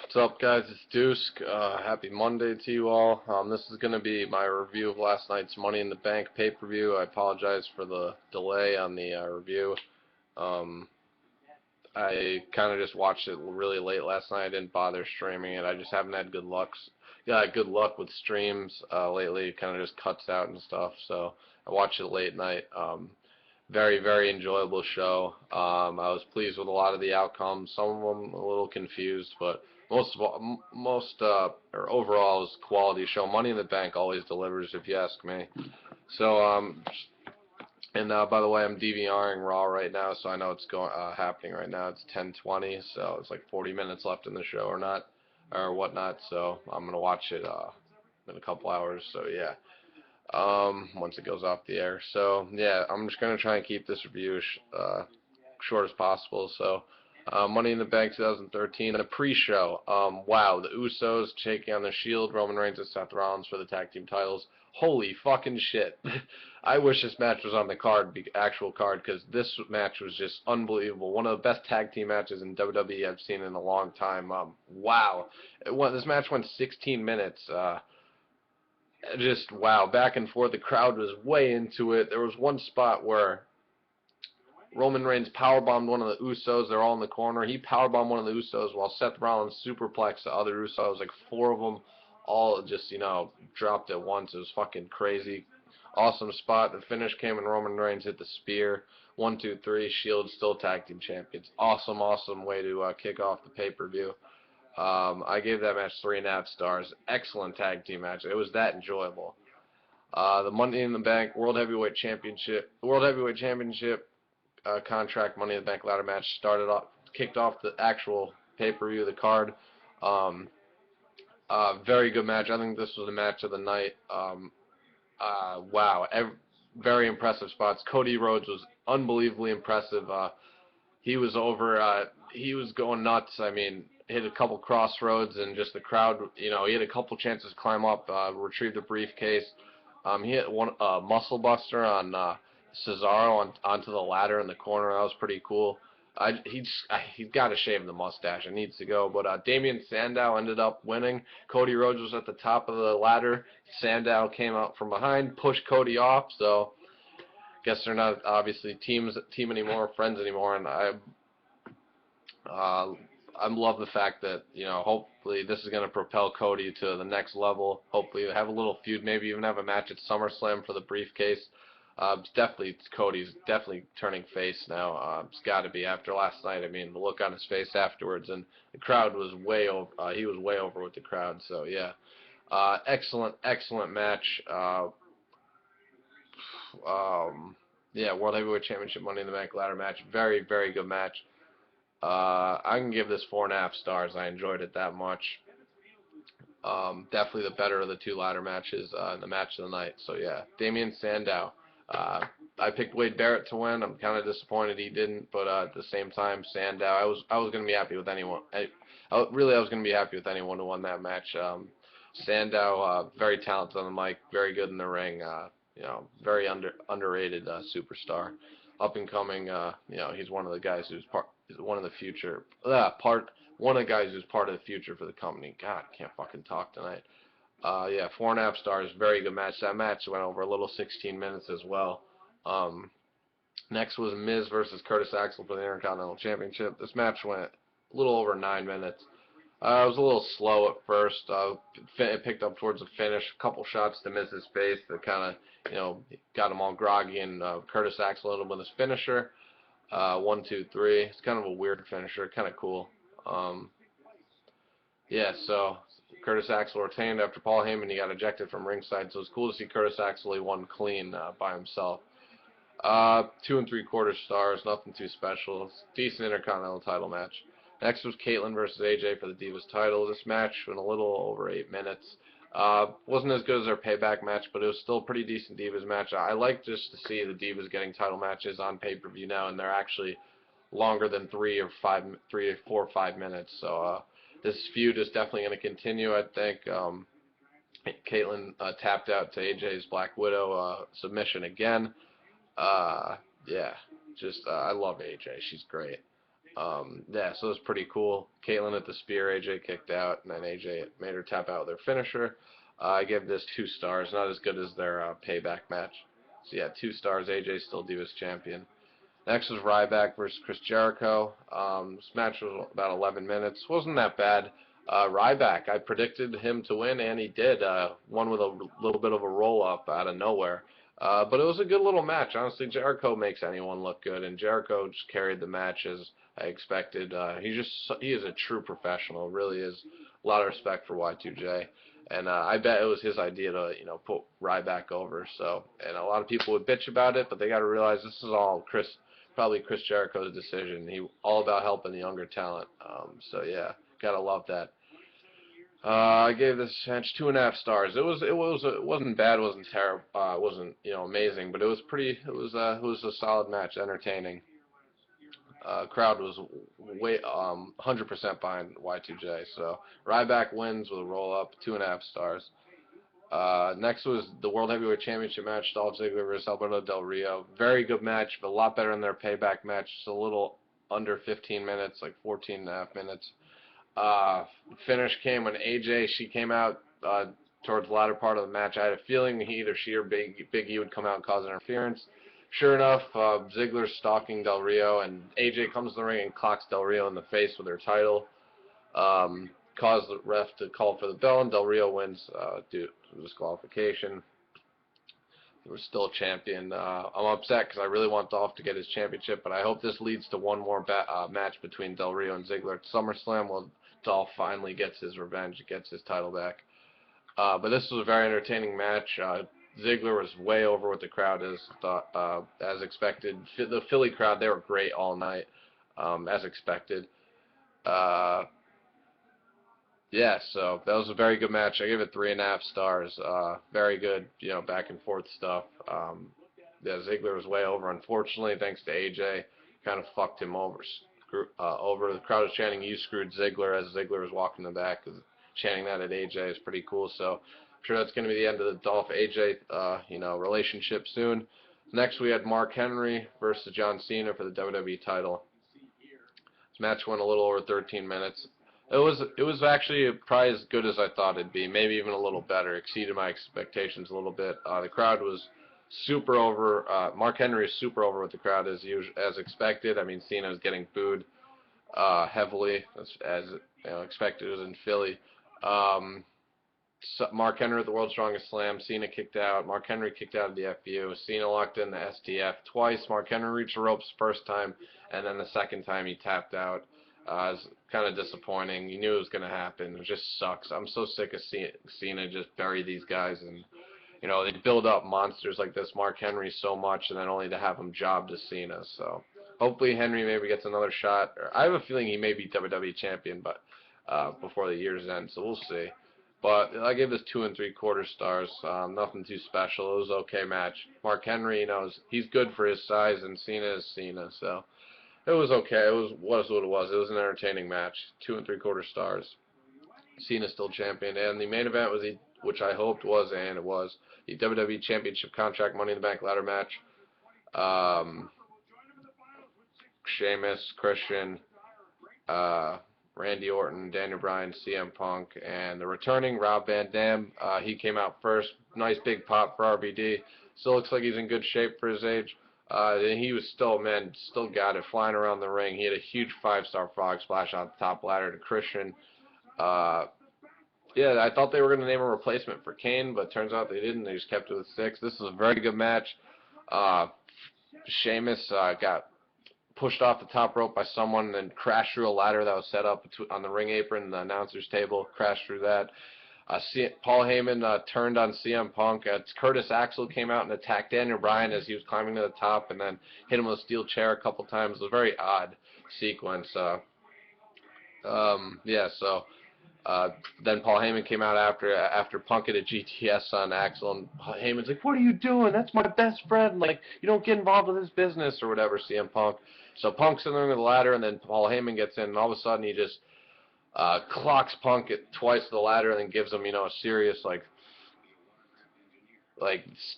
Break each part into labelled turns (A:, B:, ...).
A: What's up, guys? It's Deuce. Happy Monday to you all. This is going to be my review of last night's Money in the Bank pay-per-view. I apologize for the delay on the review. Um, I kind of just watched it really late last night. I didn't bother streaming it. I just haven't had good luck with streams lately. It kind of just cuts out and stuff. So I watched it late night. Very, very enjoyable show. I was pleased with a lot of the outcomes. Some of them a little confused, but or overall, it was a quality show. Money in the Bank always delivers, if you ask me. So, by the way, I'm DVRing Raw right now, so I know it's happening right now. It's 10:20, so it's like 40 minutes left in the show or whatnot. So I'm gonna watch it in a couple hours. So yeah. Once it goes off the air. So yeah, I'm just gonna try and keep this review short as possible. So Money in the Bank 2013, the pre-show. Wow, the Usos taking on the Shield, Roman Reigns and Seth Rollins for the tag team titles. Holy fucking shit! I wish this match was on the actual card, because this match was just unbelievable. One of the best tag team matches in WWE I've seen in a long time. Wow, this match went 16 minutes. Just wow, back and forth. The crowd was way into it. There was one spot where Roman Reigns powerbombed one of the Usos. They're all in the corner. He powerbombed one of the Usos while Seth Rollins superplexed the other Usos. Like four of them all just, dropped at once. It was fucking crazy. Awesome spot. The finish came when Roman Reigns hit the spear. 1, 2, 3. Shield still tag team champions. Awesome, awesome way to kick off the pay-per-view. I gave that match 3.5 stars. Excellent tag team match. It was that enjoyable. The Money in the Bank World Heavyweight Championship contract Money in the Bank ladder match kicked off the actual pay-per-view, the card. Very good match. I think this was the match of the night. Wow, very impressive spots. Cody Rhodes was unbelievably impressive. He was over. He was going nuts. I mean, hit a couple crossroads, and just the crowd. He had a couple chances to climb up, retrieve the briefcase. He hit one muscle buster on Cesaro onto the ladder in the corner. That was pretty cool. He's got to shave the mustache. It needs to go. But Damien Sandow ended up winning. Cody Rhodes was at the top of the ladder. Sandow came out from behind, pushed Cody off. So guess they're not obviously team anymore, friends anymore. And I love the fact that hopefully this is going to propel Cody to the next level. Hopefully have a little feud, maybe even have a match at SummerSlam for the briefcase. Cody's definitely turning face now. It's got to be after last night. I mean, the look on his face afterwards, and the crowd was way over. He was way over with the crowd. So yeah, excellent match. Yeah, World Heavyweight Championship Money in the Bank ladder match. Very, very good match. I can give this 4.5 stars. I enjoyed it that much. Definitely the better of the two ladder matches in the match of the night. So yeah, Damien Sandow. I picked Wade Barrett to win. I'm kind of disappointed he didn't, but at the same time, Sandow. I was going to be happy with anyone. I was going to be happy with anyone who won that match. Sandow, very talented on the mic, very good in the ring. Very underrated superstar, up and coming. He's one of the guys who's one of the guys who's part of the future for the company. God, can't fucking talk tonight. Yeah, 4.5 stars. Very good match. That match went over a little 16 minutes as well. Next was Miz versus Curtis Axel for the Intercontinental Championship. This match went a little over 9 minutes. It was a little slow at first. It picked up towards the finish. A couple shots to Miz's face that kind of, got him all groggy, and Curtis Axel hit him with his finisher. 1, 2, 3. It's kind of a weird finisher, kind of cool. Yeah, so Curtis Axel retained after Paul Heyman. He got ejected from ringside, so it's cool to see Curtis Axel. He won clean by himself. 2 3/4 stars, nothing too special. It's a decent Intercontinental title match. Next was Kaitlyn versus AJ for the Divas title. This match went a little over 8 minutes. Wasn't as good as their payback match, but it was still a pretty decent Divas match. I like just to see the Divas getting title matches on pay-per-view now, and they're actually longer than 3 or 4 or 5 minutes. So this feud is definitely going to continue, I think. Kaitlyn tapped out to AJ's Black Widow submission again. Yeah, just I love AJ. She's great. Yeah, so it was pretty cool. Kaitlyn at the spear, AJ kicked out, and then AJ made her tap out with their finisher. I gave this 2 stars, not as good as their payback match. So yeah, 2 stars. AJ still Divas champion. Next was Ryback versus Chris Jericho. This match was about 11 minutes. Wasn't that bad. Ryback, I predicted him to win, and he did. Won with a little bit of a roll-up out of nowhere. But it was a good little match. Honestly, Jericho makes anyone look good, and Jericho just carried the match as I expected. He is a true professional. Really is. A lot of respect for Y2J. And I bet it was his idea to, put Ryback over. So, and a lot of people would bitch about it, but they got to realize this is all probably Chris Jericho's decision. He all about helping the younger talent. So yeah, gotta love that. I gave this match 2.5 stars. It wasn't bad. It wasn't terrible. It wasn't amazing, but it was pretty. It was a solid match, entertaining. Crowd was way 100% behind Y2J. So Ryback wins with a roll up, 2.5 stars. Next was the World Heavyweight Championship match, Dolph Ziggler versus Alberto Del Rio. Very good match, but a lot better than their payback match. Just a little under 15 minutes, like 14.5 minutes. Finish came when she came out towards the latter part of the match. I had a feeling either she or Big E would come out and cause interference. Sure enough, Ziggler's stalking Del Rio, and AJ comes to the ring and clocks Del Rio in the face with her title. Caused the ref to call for the bell, and Del Rio wins due to disqualification. We're still champion. I'm upset because I really want Dolph to get his championship, but I hope this leads to one more match between Del Rio and Ziggler at SummerSlam. Well, Dolph finally gets his revenge, gets his title back. But this was a very entertaining match. Ziggler was way over what the crowd is, as expected. The Philly crowd, they were great all night, as expected. Yeah, so that was a very good match. I gave it 3.5 stars. Very good, back and forth stuff. Yeah, Ziggler was way over, unfortunately, thanks to AJ. Kind of fucked him over. The crowd was chanting, "You screwed Ziggler," as Ziggler was walking in the back. Chanting that at AJ is pretty cool. So I'm sure that's going to be the end of the Dolph AJ, relationship soon. Next, we had Mark Henry versus John Cena for the WWE title. This match went a little over 13 minutes. It was actually probably as good as I thought it'd be, maybe even a little better. Exceeded my expectations a little bit. The crowd was super over. Mark Henry is super over with the crowd as expected. I mean, Cena was getting booed heavily as expected. It was in Philly. Mark Henry with the World's Strongest Slam. Cena kicked out. Mark Henry kicked out of the FU. Cena locked in the STF twice. Mark Henry reached the ropes first time, and then the second time he tapped out. It's kind of disappointing. You knew it was going to happen. It just sucks. I'm so sick of Cena just bury these guys, and they build up monsters like this, Mark Henry, so much, and then only to have him job to Cena. So hopefully Henry maybe gets another shot. I have a feeling he may be WWE champion, but before the year's end. So we'll see. But I gave this 2 3/4 stars. Nothing too special. It was an okay match. Mark Henry, he's good for his size, and Cena is Cena. So it was okay. It was what it was. It was an entertaining match. 2 3/4 stars. Cena's still champion, and the main event was which I hoped was, and it was, the WWE Championship Contract Money in the Bank ladder match. Sheamus, Christian, Randy Orton, Daniel Bryan, CM Punk, and the returning Rob Van Dam. He came out first. Nice big pop for RVD. Still looks like he's in good shape for his age. He was still got it, flying around the ring. He had a huge 5-star frog splash on the top ladder to Christian. Yeah, I thought they were going to name a replacement for Kane, but turns out they didn't. They just kept it with 6. This was a very good match. Sheamus got pushed off the top rope by someone and then crashed through a ladder that was set up on the ring apron, the announcer's table, crashed through that. Paul Heyman turned on CM Punk. Curtis Axel came out and attacked Daniel Bryan as he was climbing to the top, and then hit him with a steel chair a couple times. It was a very odd sequence. Then Paul Heyman came out after Punk hit a GTS on Axel, and Heyman's like, "What are you doing? That's my best friend. Like, you don't get involved with his business," or whatever, CM Punk. So Punk's in the ring with the ladder, and then Paul Heyman gets in, and all of a sudden he just clocks Punk at twice the ladder, and then gives him, a serious,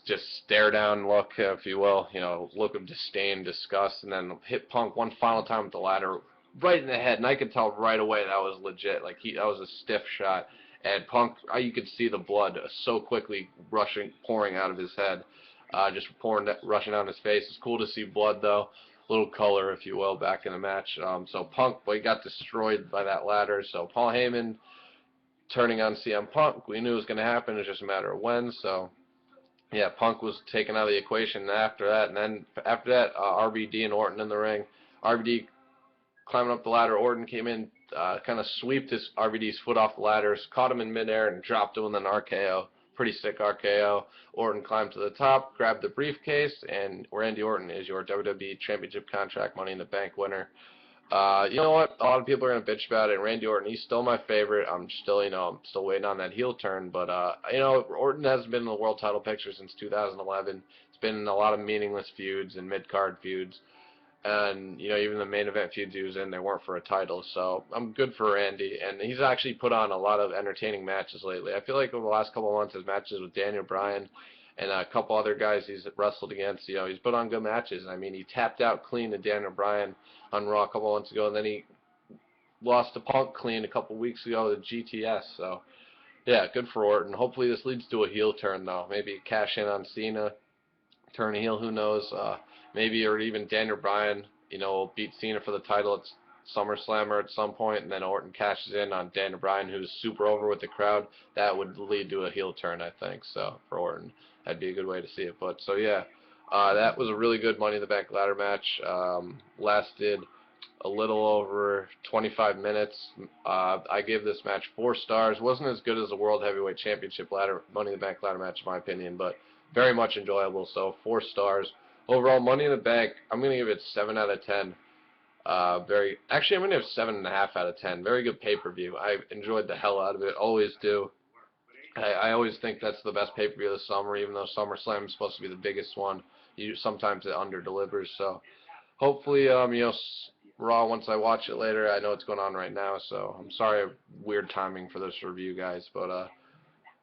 A: just stare down look, if you will, look of disdain, disgust, and then hit Punk one final time with the ladder right in the head, and I could tell right away that was legit. Like that was a stiff shot, and Punk, you could see the blood so quickly pouring out of his head, just rushing down his face. It's cool to see blood though, a little color, if you will, back in the match. So Punk, he got destroyed by that ladder. So Paul Heyman turning on CM Punk, we knew it was going to happen. It was just a matter of when. So yeah, Punk was taken out of the equation after that, and then after that, RVD and Orton in the ring. RVD climbing up the ladder. Orton came in, kind of sweeped RVD's foot off the ladders, caught him in midair, and dropped him with an RKO. Pretty sick RKO. Orton climbed to the top, grabbed the briefcase, and Randy Orton is your WWE Championship contract Money in the Bank winner. You know what? A lot of people are going to bitch about it. Randy Orton, he's still my favorite. I'm still waiting on that heel turn. But, Orton hasn't been in the world title picture since 2011. It's been in a lot of meaningless feuds and mid-card feuds. And, even the main event feuds he was in, they weren't for a title. So I'm good for Randy. And he's actually put on a lot of entertaining matches lately. I feel like over the last couple of months, his matches with Daniel Bryan and a couple other guys he's wrestled against, he's put on good matches. I mean, he tapped out clean to Daniel Bryan on Raw a couple of months ago, and then he lost to Punk clean a couple of weeks ago to GTS. So, yeah, good for Orton. Hopefully this leads to a heel turn, though. Maybe cash in on Cena, turn heel, who knows. Maybe, or even Daniel Bryan, will beat Cena for the title at SummerSlam or at some point, and then Orton cashes in on Daniel Bryan, who's super over with the crowd. That would lead to a heel turn, I think, so, for Orton. That'd be a good way to see it. But, so, yeah, that was a really good Money in the Bank ladder match. Lasted a little over 25 minutes. I gave this match 4 stars. Wasn't as good as the World Heavyweight Championship Money in the Bank ladder match, in my opinion, but very much enjoyable. So 4 stars. Overall, Money in the Bank, I'm going to give it 7 out of 10. Actually, I'm going to give 7.5 out of 10. Very good pay-per-view. I enjoyed the hell out of it. Always do. I always think that's the best pay-per-view of the summer, even though SummerSlam is supposed to be the biggest one. Sometimes it under-delivers. So hopefully, Raw, once I watch it later, I know what's going on right now. So I'm sorry, weird timing for this review, guys. But I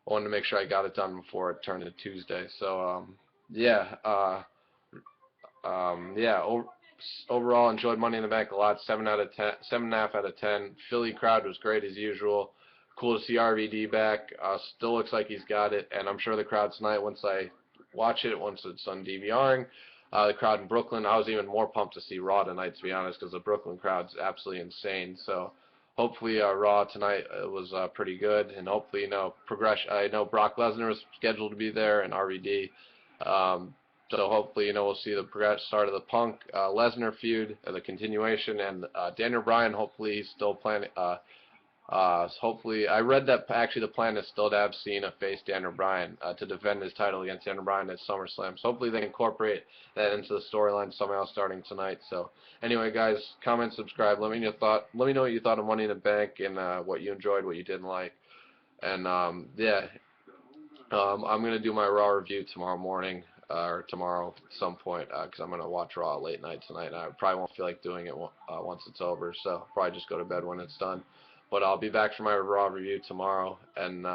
A: wanted to make sure I got it done before it turned into Tuesday. So, overall, enjoyed Money in the Bank a lot. 7.5 out of 10. Philly crowd was great as usual. Cool to see RVD back. Still looks like he's got it, and I'm sure the crowd tonight, once I watch it, once it's on DVRing, the crowd in Brooklyn, I was even more pumped to see Raw tonight, to be honest, because the Brooklyn crowd's absolutely insane. So hopefully Raw tonight was pretty good, and hopefully, progression. I know Brock Lesnar was scheduled to be there, and RVD. So hopefully, we'll see the start of the Punk Lesnar feud, the continuation, and Daniel Bryan. Hopefully, he's still planning. Hopefully, I read that actually the plan is still to have Cena face Daniel Bryan to defend his title against Daniel Bryan at SummerSlam. So hopefully they incorporate that into the storyline somehow starting tonight. So anyway, guys, comment, subscribe. Let me know what you thought of Money in the Bank and what you enjoyed, what you didn't like. And I'm gonna do my Raw review tomorrow morning. Or tomorrow at some point, because I'm going to watch Raw late night tonight, and I probably won't feel like doing it once it's over, so probably just go to bed when it's done. But I'll be back for my Raw review tomorrow, and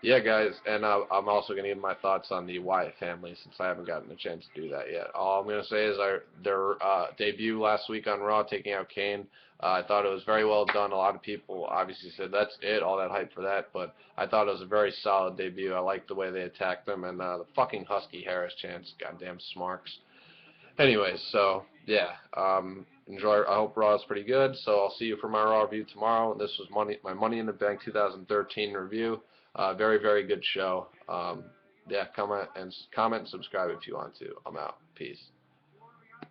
A: yeah, guys, and I'm also going to give my thoughts on the Wyatt family, since I haven't gotten a chance to do that yet. All I'm going to say is their debut last week on Raw, taking out Kane, I thought it was very well done. A lot of people obviously said, that's it, all that hype for that, but I thought it was a very solid debut. I liked the way they attacked them, and the fucking Husky Harris chants, goddamn smarks. Anyways, so, yeah, enjoy. I hope Raw is pretty good, so I'll see you for my Raw review tomorrow. This was my Money in the Bank 2013 review. Very, very good show. Yeah, comment and subscribe if you want to. I'm out. Peace.